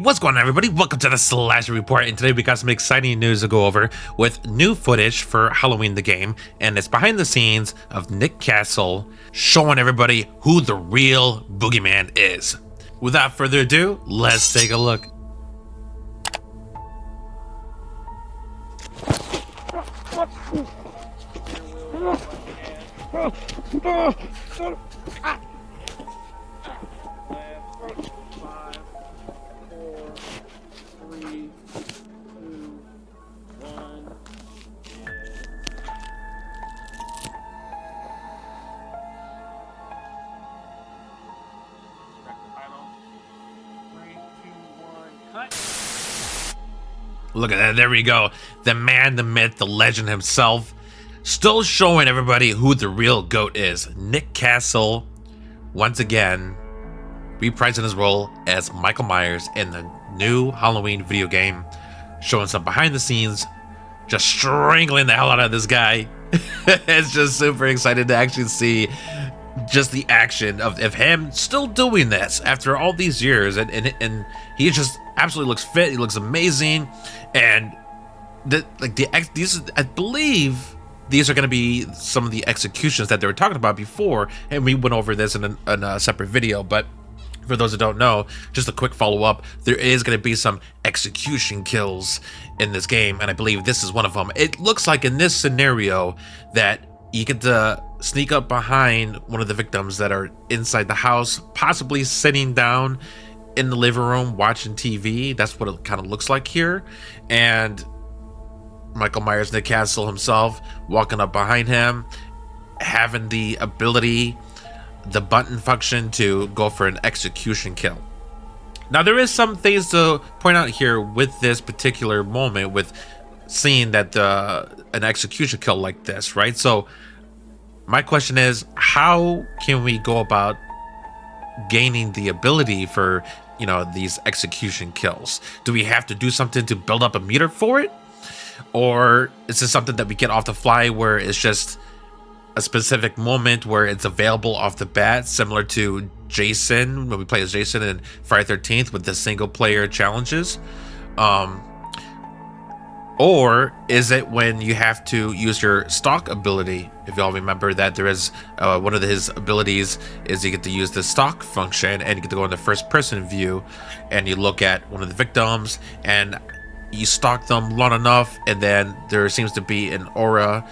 What's going on, everybody? Welcome to the Slasher Report, and today we got some exciting news to go over with new footage for Halloween the game, and it's behind the scenes of Nick Castle showing everybody who the real boogeyman is. Without further ado, let's take a look. Look at that, there we go. The man, the myth, the legend himself, still showing everybody who the real GOAT is. Nick Castle, once again, reprising his role as Michael Myers in the new Halloween video game, showing some behind the scenes, just strangling the hell out of this guy. It's just super excited to actually see just the action of him still doing this after all these years, and he just absolutely looks fit. He looks amazing, and these, I believe these are going to be some of the executions that they were talking about before, and we went over this in a separate video. But for those that don't know, just a quick follow-up, there is going to be some execution kills in this game, and I believe this is one of them. It looks like in this scenario that you get to sneak up behind one of the victims that are inside the house, possibly sitting down in the living room watching TV. That's what it kind of looks like here. And Michael Myers, Nick Castle himself, walking up behind him, having the ability, the button function to go for an execution kill. Now, there is some things to point out here with this particular moment, with seeing that an execution kill like this, right? So my question is, how can we go about gaining the ability for, you know, these execution kills? Do we have to do something to build up a meter for it, or is this something that we get off the fly, where it's just a specific moment where it's available off the bat, similar to Jason, when we play as Jason in Friday 13th with the single player challenges? Or is it when you have to use your stalk ability? If y'all remember that there is one of his abilities is you get to use the stalk function, and you get to go in the first person view, and you look at one of the victims and you stalk them long enough, and then there seems to be an aura,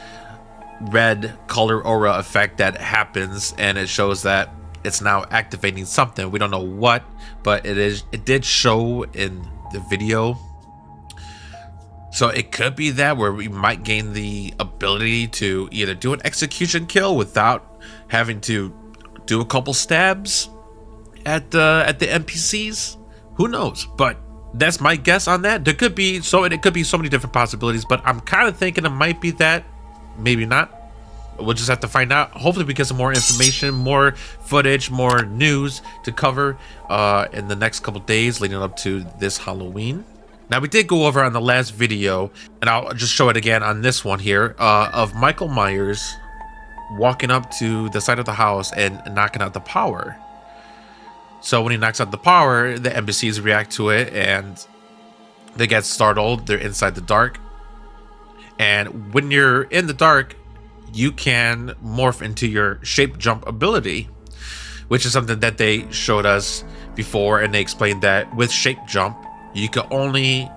red color aura effect that happens, and it shows that it's now activating something. We don't know what, but it did show in the video. So it could be that where we might gain the ability to either do an execution kill without having to do a couple stabs at the NPCs. Who knows? But that's my guess on that. There could be it could be so many different possibilities, but I'm kind of thinking it might be that, maybe not. We'll just have to find out. Hopefully we get some more information, more footage, more news to cover in the next couple days leading up to this Halloween. Now, we did go over on the last video, and I'll just show it again on this one here, of Michael Myers walking up to the side of the house and knocking out the power. So when he knocks out the power, the NPCs react to it, and they get startled. They're inside the dark. And when you're in the dark, you can morph into your shape jump ability, which is something that they showed us before, and they explained that with shape jump, you can only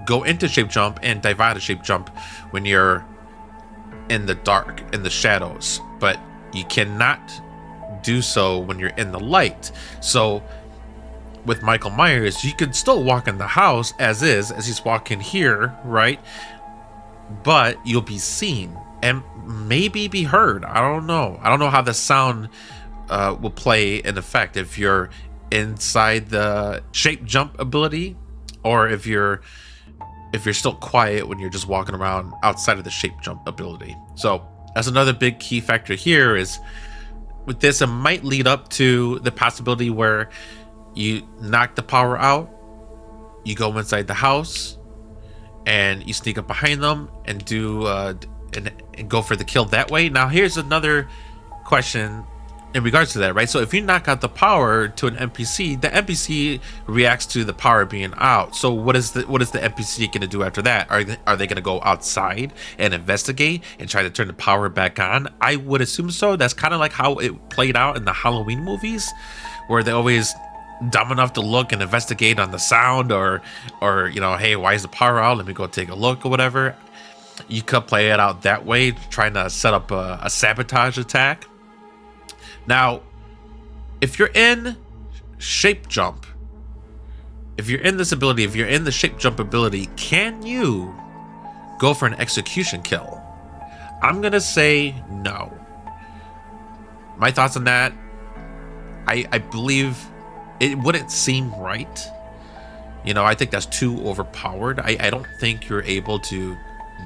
go into shape jump and dive out of shape jump when you're in the dark, in the shadows, but you cannot do so when you're in the light. So with Michael Myers, you could still walk in the house as he's walking here, right? But you'll be seen and maybe be heard. I don't know how the sound will play in effect if you're inside the shape jump ability, or if you're still quiet when you're just walking around outside of the shape jump ability. So that's another big key factor here. Is with this, it might lead up to the possibility where you knock the power out, you go inside the house, and you sneak up behind them and do and go for the kill that way. Now, here's another question in regards to that, right? So if you knock out the power to an NPC, the NPC reacts to the power being out. So what is the NPC going to do after that? Are they going to go outside and investigate and try to turn the power back on? I would assume so. That's kind of like how it played out in the Halloween movies, where they always dumb enough to look and investigate on the sound, or you know, hey, why is the power out? Let me go take a look or whatever. You could play it out that way, trying to set up a sabotage attack. Now, if you're in shape jump, if you're in this ability, if you're in the shape jump ability, can you go for an execution kill? I'm gonna say no. My thoughts on that, I believe it wouldn't seem right. You know, I think that's too overpowered. I don't think you're able to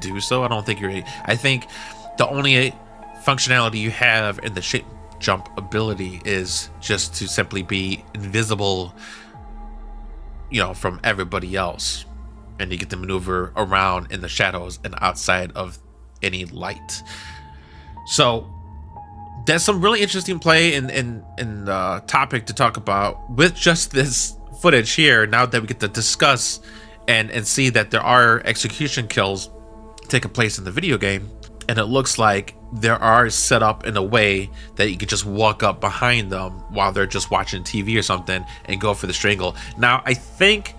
do so. I think the only functionality you have in the shape jump ability is just to simply be invisible, you know, from everybody else, and you get to maneuver around in the shadows and outside of any light. So there's some really interesting play in topic to talk about with just this footage here, now that we get to discuss and see that there are execution kills taking place in the video game. And it looks like there are set up in a way that you could just walk up behind them while they're just watching TV or something and go for the strangle. Now, I think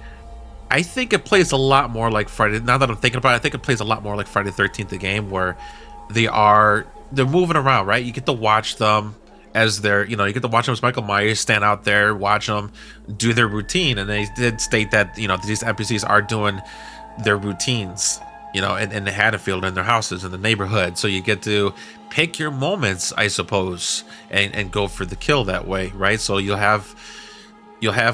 it plays a lot more like Friday. Now that I'm thinking about it, I think it plays a lot more like Friday the 13th, the game, where they're moving around, right? You get to watch them as you get to watch them as Michael Myers stand out there, watch them do their routine. And they did state that, you know, these NPCs are doing their routines, you know, in the Haddonfield, in their houses, in the neighborhood. So you get to pick your moments, I suppose, and go for the kill that way, right? So you'll have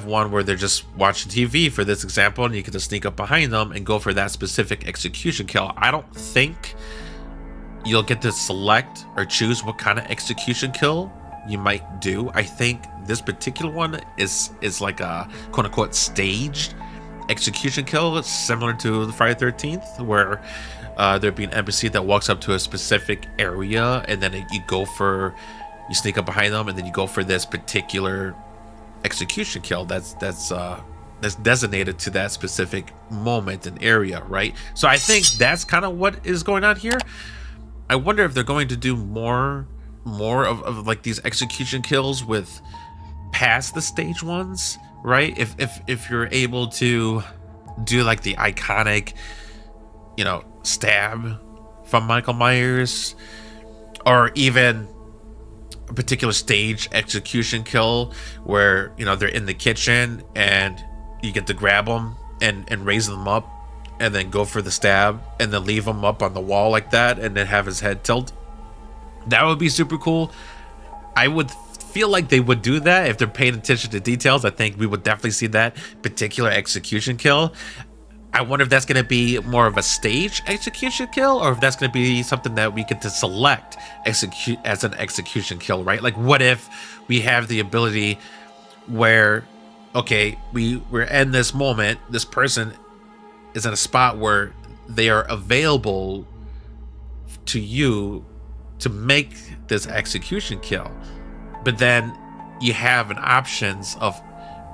one where they're just watching TV, for this example, and you get to sneak up behind them and go for that specific execution kill. I don't think you'll get to select or choose what kind of execution kill you might do. I think this particular one is like a quote-unquote staged execution kill. It's similar to the Friday 13th, where there'd be an NPC that walks up to a specific area, and then you sneak up behind them, and then you go for this particular execution kill that's designated to that specific moment and area, right? So I think that's kind of what is going on here. I wonder if they're going to do more of like these execution kills with past the stage ones, right? If you're able to do like the iconic, you know, stab from Michael Myers, or even a particular stage execution kill where, you know, they're in the kitchen and you get to grab them and raise them up and then go for the stab and then leave him up on the wall like that and then have his head tilt. That would be super cool. I would feel like they would do that if they're paying attention to details. I think we would definitely see that particular execution kill. I wonder if that's going to be more of a stage execution kill, or if that's going to be something that we get to select execute as an execution kill, right? Like, what if we have the ability where, okay, we're in this moment, this person is in a spot where they are available to you to make this execution kill, but then you have an options of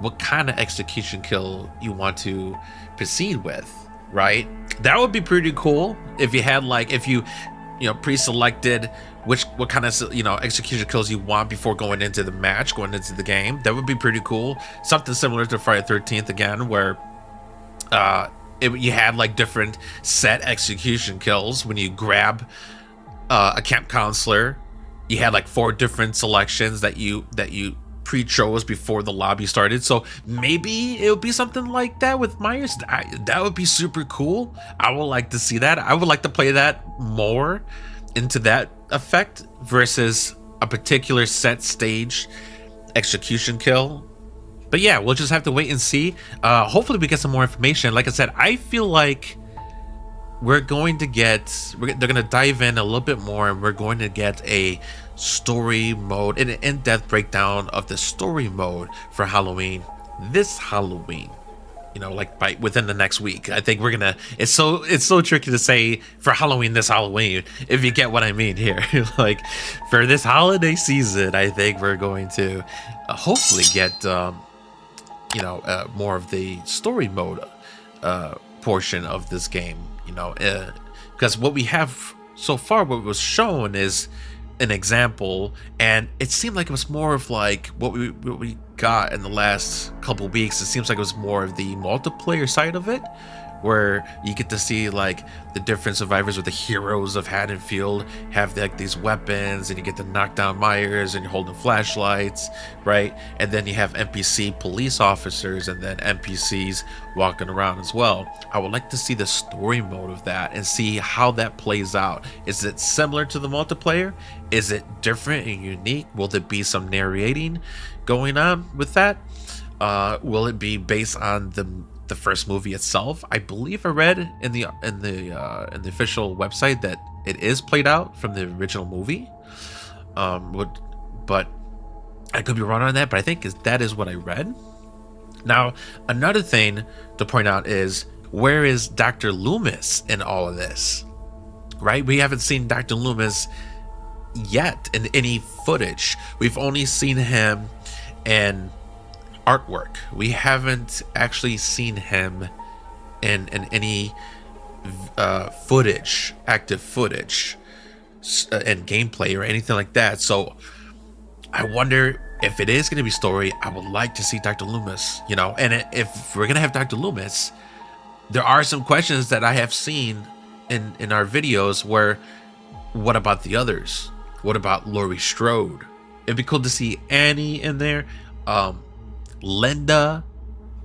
what kind of execution kill you want to proceed with, right? That would be pretty cool if you had, like, if you pre-selected what kind of, you know, execution kills you want before going into the match, going into the game. That would be pretty cool. Something similar to Friday 13th again, where you had like different set execution kills. When you grab a camp counselor, you had like 4 different selections that you pre-chose before the lobby started. So maybe it would be something like that with Myers. That would be super cool. I would like to see that. I would like to play that more into that effect versus a particular set stage execution kill. But yeah, we'll just have to wait and see. Hopefully we get some more information. Like I said, I feel like they're going to dive in a little bit more, and we're going to get a story mode, an in-depth breakdown of the story mode for Halloween this Halloween. like by within the next week. I think we're gonna. It's so tricky to say for Halloween this Halloween, if you get what I mean here. Like for this holiday season, I think we're going to hopefully get more of the story mode portion of this game. Because what we have so far, what was shown is an example, and it seemed like it was more of like what we got in the last couple weeks. It seems like it was more of the multiplayer side of it, where you get to see like the different survivors or the heroes of Haddonfield have like these weapons, and you get to knock down Myers, and you're holding flashlights, right? And then you have NPC police officers, and then NPCs walking around as well. I would like to see the story mode of that and see how that plays out. Is it similar to the multiplayer? Is it different and unique? Will there be some narrating going on with that? Will it be based on the first movie itself? I believe I read in the official website that it is played out from the original movie. But I could be wrong on that. But I think that is what I read. Now, another thing to point out is, where is Dr. Loomis in all of this? Right? We haven't seen Dr. Loomis yet in any footage. We've only seen him in artwork. We haven't actually seen him in any footage, active footage, and gameplay or anything like that. So I wonder if it is going to be story. I would like to see Dr. Loomis, and if we're going to have Dr. Loomis, there are some questions that I have seen in our videos where, what about the others? What about Laurie Strode? It'd be cool to see Annie in there. Linda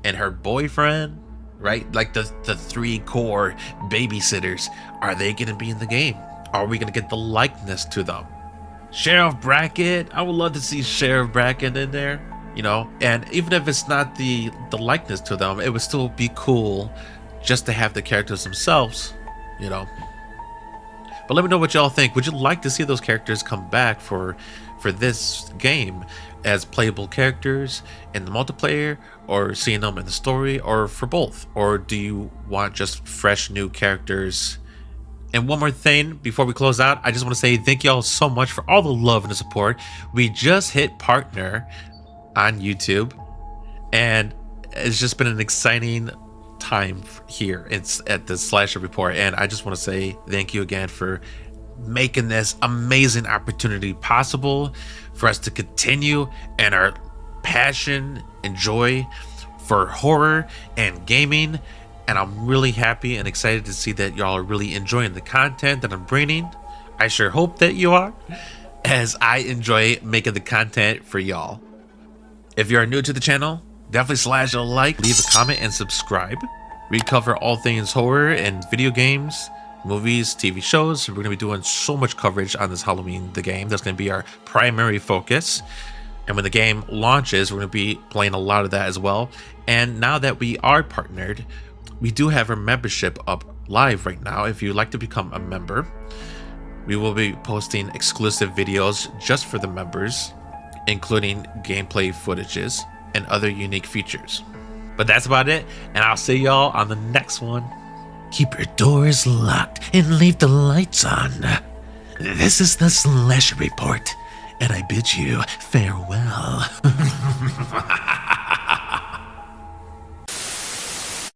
and her boyfriend, right? Like the three core babysitters. Are they going to be in the game? Are we going to get the likeness to them? Sheriff Brackett. I would love to see Sheriff Brackett in there, and even if it's not the likeness to them, it would still be cool just to have the characters themselves, But let me know what y'all think. Would you like to see those characters come back for this game as playable characters in the multiplayer, or seeing them in the story, or for both? Or do you want just fresh new characters? And one more thing before we close out, I just want to say thank y'all so much for all the love and the support. We just hit partner on YouTube, and it's just been an exciting time here. It's at the Slasher Report, and I just want to say thank you again for making this amazing opportunity possible for us to continue and our passion and joy for horror and gaming. And I'm really happy and excited to see that y'all are really enjoying the content that I'm bringing. I sure hope that you are, as I enjoy making the content for y'all. If you are new to the channel, definitely slash a like, leave a comment, and subscribe. We cover all things horror and video games, movies, TV shows. We're going to be doing so much coverage on this Halloween, the game. That's going to be our primary focus. And when the game launches, we're going to be playing a lot of that as well. And now that we are partnered, we do have our membership up live right now. If you'd like to become a member, we will be posting exclusive videos just for the members, including gameplay footages and other unique features. But that's about it, and I'll see y'all on the next one. Keep your doors locked and leave the lights on. This is the Slasher Report, and I bid you farewell.